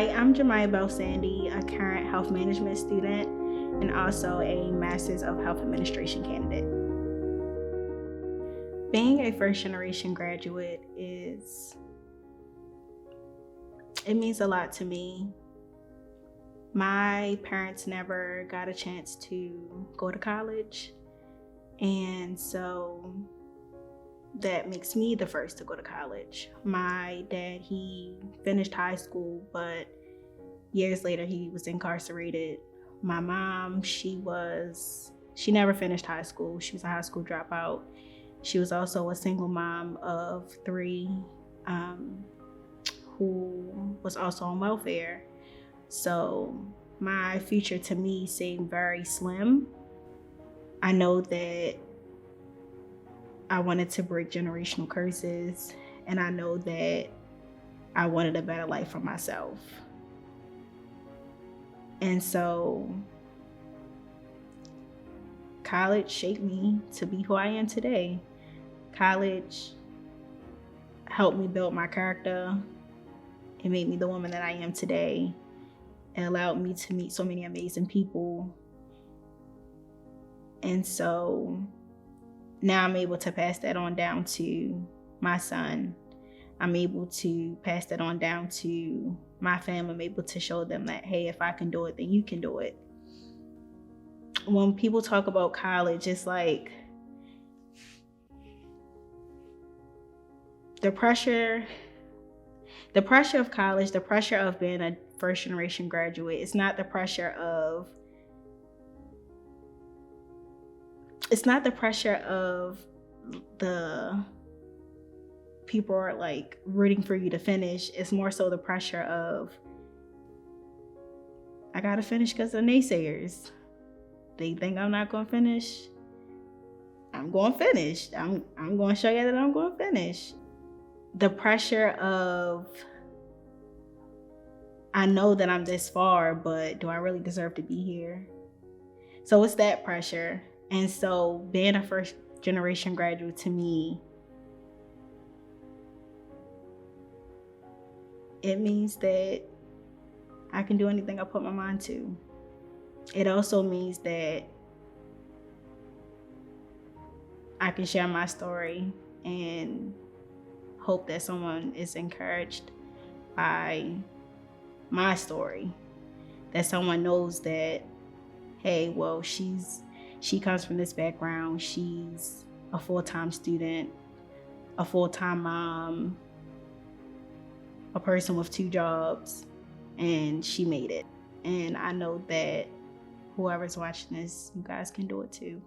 Hi, I'm Jemiah Bell Sandy, a current health management student and also a Master's of Health Administration candidate. Being a first generation graduate it means a lot to me. My parents never got a chance to go to college, and so that makes me the first to go to college. My dad, he finished high school, but years later he was incarcerated. My mom, she never finished high school. She was a high school dropout. She was also a single mom of 3 who was also on welfare. So my future to me seemed very slim. I know that I wanted to break generational curses, and I know that I wanted a better life for myself. And so college shaped me to be who I am today. College helped me build my character. It made me the woman that I am today. It allowed me to meet so many amazing people. And so now I'm able to pass that on down to my son. I'm able to pass that on down to my family. I'm able to show them that, hey, if I can do it, then you can do it. When people talk about college, it's like the pressure of college, the pressure of being a first generation graduate. It's not the pressure of the people are like rooting for you to finish. It's more so the pressure of, I gotta finish because of naysayers. They think I'm not gonna finish. I'm gonna finish. I'm gonna show you that I'm gonna finish. The pressure of, I know that I'm this far, but do I really deserve to be here? So it's that pressure. And so being a first generation graduate to me, it means that I can do anything I put my mind to. It also means that I can share my story and hope that someone is encouraged by my story, that someone knows that, hey, well, she comes from this background. She's a full-time student, a full-time mom, a person with 2 jobs, and she made it. And I know that whoever's watching this, you guys can do it too.